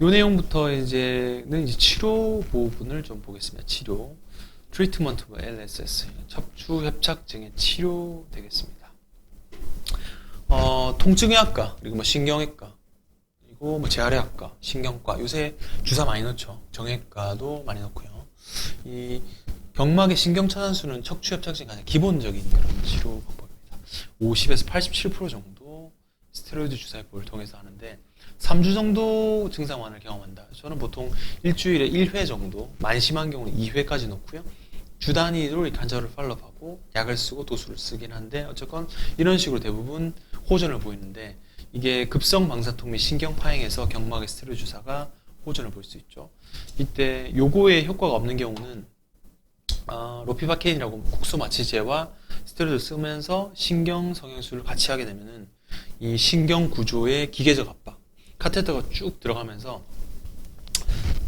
요 내용부터 이제는 이제 치료 부분을 좀 보겠습니다. 치료. 트리트먼트 LSS. 척추 협착증의 치료 되겠습니다. 통증의학과, 그리고 뭐 신경외과, 그리고 뭐 재활의학과, 신경과, 요새 주사 많이 넣죠. 정형외과도 많이 넣고요. 이 경막의 신경차단술은 척추 협착증 가장 기본적인 그런 치료 방법입니다. 50에서 87% 정도 스테로이드 주사요법을 통해서 하는데 3주 정도 증상 완화를 경험한다. 저는 보통 일주일에 1회 정도, 많이 심한 경우는 2회까지 놓고요. 주 단위로 이 환자를 팔로우하고 약을 쓰고 도수를 쓰긴 한데 어쨌건 이런 식으로 대부분 호전을 보이는데 이게 급성 방사통 및 신경 파행에서 경막의 스테로이드 주사가 호전을 볼 수 있죠. 이때 요거에 효과가 없는 경우는 로피바케인이라고 국소 마취제와 스테로이드를 쓰면서 신경 성형술을 같이 하게 되면은 이 신경 구조의 기계적 압박, 카테터가 쭉 들어가면서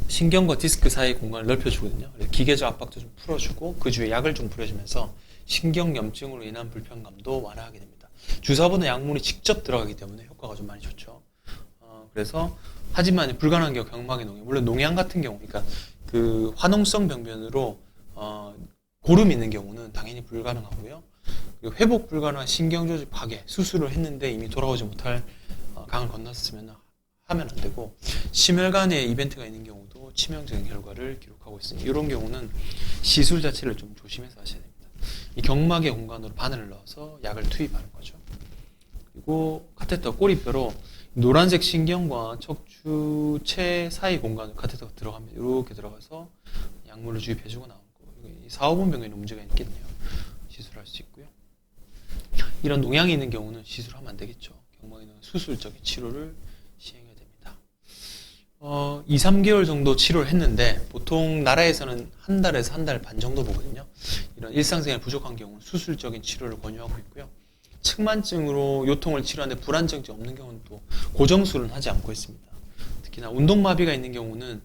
신경과 디스크 사이 공간을 넓혀주거든요. 기계적 압박도 좀 풀어주고 그 주위에 약을 좀 뿌려주면서 신경염증으로 인한 불편감도 완화하게 됩니다. 주사보다 약물이 직접 들어가기 때문에 효과가 좀 많이 좋죠. 그래서 하지만 불가능한 경우 경막의 농양, 물론 농양 같은 경우, 그러니까 그 화농성 병변으로 고름이 있는 경우는 당연히 불가능하고요. 그리고 회복 불가능한 신경조직 파괴, 수술을 했는데 이미 돌아오지 못할 강을 건넜으면 하면 안 되고, 심혈관에 이벤트가 있는 경우도 치명적인 결과를 기록하고 있습니다. 이런 경우는 시술 자체를 좀 조심해서 하셔야 됩니다. 이 경막의 공간으로 바늘을 넣어서 약을 투입하는 거죠. 그리고 카테터 꼬리뼈로 노란색 신경과 척추체 사이 공간으로 카테터가 들어가면 이렇게 들어가서 약물을 주입해주고 나오는 거. 4, 5번 병에는 문제가 있겠네요. 시술할 수 있고요. 이런 농양이 있는 경우는 시술하면 안 되겠죠. 경막에는 수술적인 치료를 시행해야 됩니다. 2, 3개월 정도 치료를 했는데 보통 나라에서는 한 달에서 한 달 반 정도 보거든요. 이런 일상생활 부족한 경우는 수술적인 치료를 권유하고 있고요. 측만증으로 요통을 치료하는데 불안정증 없는 경우는 또 고정술은 하지 않고 있습니다. 특히나 운동마비가 있는 경우는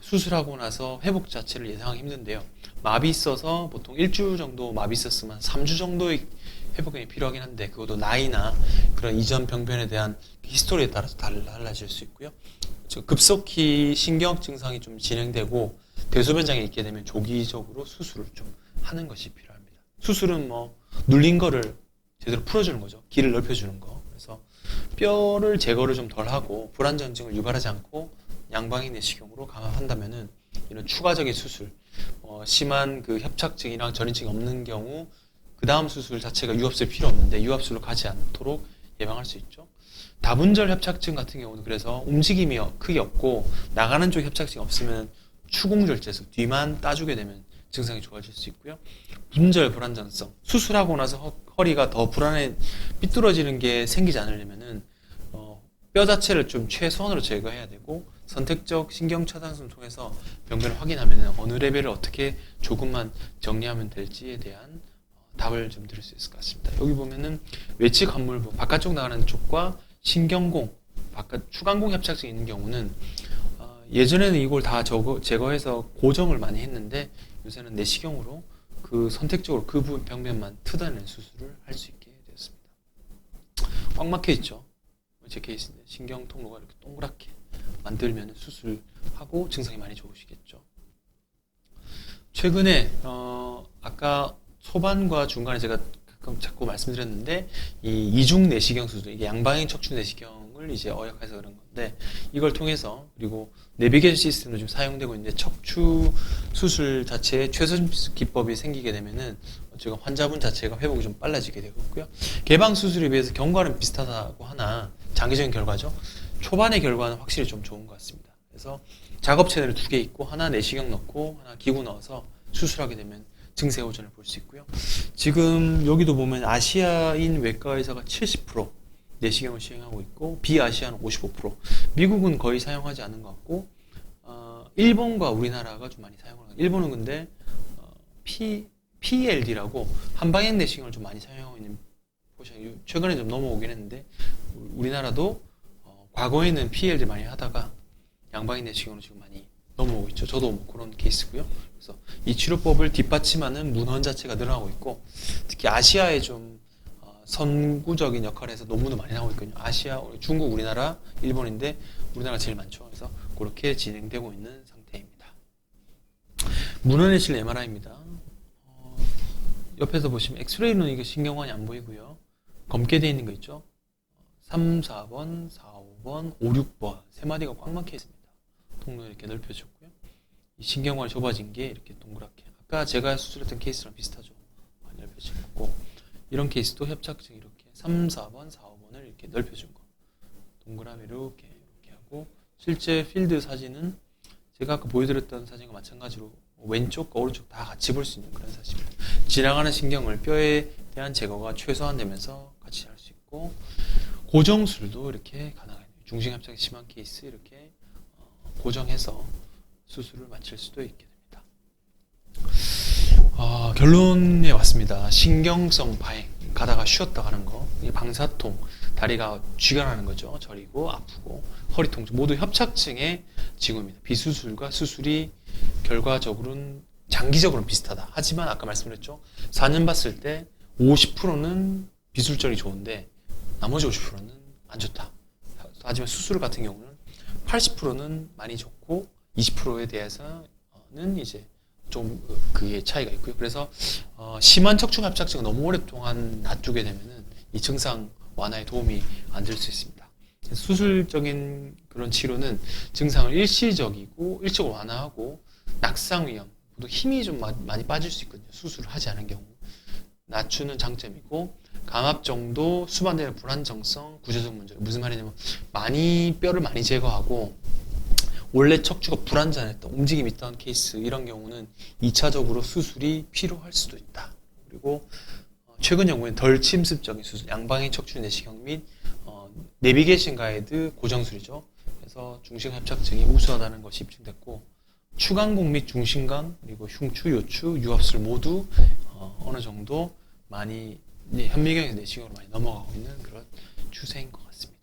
수술하고 나서 회복 자체를 예상하기 힘든데요. 마비 있어서 보통 일주일 정도 마비 있었으면 3주 정도의 회복이 필요하긴 한데 그것도 나이나 그런 이전 병변에 대한 히스토리에 따라서 달라질 수 있고요. 급속히 신경 증상이 좀 진행되고 대소변장애 있게 되면 조기적으로 수술을 좀 하는 것이 필요합니다. 수술은 뭐 눌린 거를 제대로 풀어주는 거죠. 길을 넓혀주는 거. 그래서 뼈를 제거를 좀 덜 하고 불안정증을 유발하지 않고 양방향 내시경으로 감압한다면은 이런 추가적인 수술, 심한 그 협착증이랑 전이증이 없는 경우 그 다음 수술 자체가 유압술 필요 없는데 유압술로 가지 않도록 예방할 수 있죠. 다분절 협착증 같은 경우는 그래서 움직임이 크게 없고 나가는 쪽 협착증이 없으면 추궁절제에서 뒤만 따주게 되면 증상이 좋아질 수 있고요. 분절 불안정성, 수술하고 나서 허리가 더 불안해 삐뚤어지는 게 생기지 않으려면은 뼈 자체를 좀 최소한으로 제거해야 되고 선택적 신경 차단술을 통해서 병변을 확인하면 어느 레벨을 어떻게 조금만 정리하면 될지에 대한 답을 좀 드릴 수 있을 것 같습니다. 여기 보면은 외측 함물부 바깥쪽 나가는 쪽과 신경공 바깥 추간공 협착증이 있는 경우는 예전에는 이걸 다 제거해서 고정을 많이 했는데 요새는 내시경으로 그 선택적으로 그 부분 병변만 뜯어내는 수술을 할 수 있게 되었습니다. 꽉 막혀 있죠. 제 케이스인데 신경 통로가 이렇게 동그랗게 만들면 수술하고 증상이 많이 좋으시겠죠. 최근에 아까 초반과 중간에 제가 자꾸 말씀드렸는데 이 이중 내시경 수술, 이게 양방향 척추 내시경을 이제 어약해서 그런 건데 이걸 통해서 그리고 내비게이션 시스템도 좀 사용되고 있는데 척추 수술 자체에 최선 기법이 생기게 되면은 지금 환자분 자체가 회복이 좀 빨라지게 되고요. 개방 수술에 비해서 경과는 비슷하다고 하나 장기적인 결과죠. 초반의 결과는 확실히 좀 좋은 것 같습니다. 그래서 작업 채널이 2개 있고 하나 내시경 넣고 하나 기구 넣어서 수술하게 되면 증세 호전을 볼 수 있고요. 지금 여기도 보면 아시아인 외과 의사가 70% 내시경을 시행하고 있고 비아시아는 55%. 미국은 거의 사용하지 않는 것 같고 일본과 우리나라가 좀 많이 사용을 하고 일본은 근데 PLD라고 한방향 내시경을 좀 많이 사용하고 있는 포션이 최근에 좀 넘어오긴 했는데 우리나라도 과거에는 PLD 많이 하다가 양방향 내시경으로 지금 많이 넘어오고 있죠. 저도 뭐 그런 케이스고요. 그래서 이 치료법을 뒷받침하는 문헌 자체가 늘어나고 있고 특히 아시아에 좀 선구적인 역할을 해서 논문도 많이 나오고 있거든요. 아시아, 중국, 우리나라, 일본인데 우리나라가 제일 많죠. 그래서 그렇게 진행되고 있는 상태입니다. 문헌외실 MRI입니다. 옆에서 보시면 엑스레이는 이게 신경관이 안 보이고요. 검게 되어 있는 거 있죠? 3, 4번, 4, 5번, 5, 6번 세 마디가 꽉 막혀 있습니다. 통로 이렇게 넓혀줬고요. 이 신경관이 좁아진 게 이렇게 동그랗게 아까 제가 수술했던 케이스랑 비슷하죠. 많이 넓혀진 거고 이런 케이스도 협착증 이렇게 3, 4번, 4, 5번을 이렇게 넓혀준 거 동그라미 이렇게 하고 실제 필드 사진은 제가 아까 보여드렸던 사진과 마찬가지로 왼쪽과 오른쪽 다 같이 볼 수 있는 그런 사진입니다. 지나가는 신경을 뼈에 대한 제거가 최소한 되면서 같이 할 수 있고 고정술도 이렇게 가능해요. 중심협착이 심한 케이스 이렇게 고정해서 수술을 마칠 수도 있게 됩니다. 결론에 왔습니다. 신경성 바행 가다가 쉬었다 가는 거, 방사통, 다리가 쥐가 나는 거죠. 저리고 아프고 허리 통증 모두 협착증의 징후입니다. 비수술과 수술이 결과적으로는 장기적으로는 비슷하다. 하지만 아까 말씀드렸죠. 4년 봤을 때 50%는 비술적이 좋은데 나머지 50%는 안 좋다. 하지만 수술 같은 경우는 80%는 많이 좋고 20%에 대해서는 이제 좀 그게 차이가 있고요. 그래서 심한 척추 협착증을 너무 오랫동안 놔두게 되면은 이 증상 완화에 도움이 안 될 수 있습니다. 수술적인 그런 치료는 증상을 일시적으로 완화하고 낙상 위험, 또 힘이 좀 많이 빠질 수 있거든요. 수술을 하지 않은 경우 낮추는 장점이고 감압 정도, 수반되는 불안정성, 구조적 문제. 무슨 말이냐면 뼈를 많이 제거하고 원래 척추가 불안전했던 움직임이 있던 케이스 이런 경우는 2차적으로 수술이 필요할 수도 있다. 그리고 최근 연구엔 덜 침습적인 수술, 양방향 척추 내시경 및 내비게이션 가이드 고정술이죠. 그래서 중심협착증이 우수하다는 것이 입증됐고 추간공 및 중심강 그리고 흉추, 요추, 유압술 모두 어느 정도 많이 현미경에서 내시경으로 많이 넘어가고 있는 그런 추세인 것 같습니다.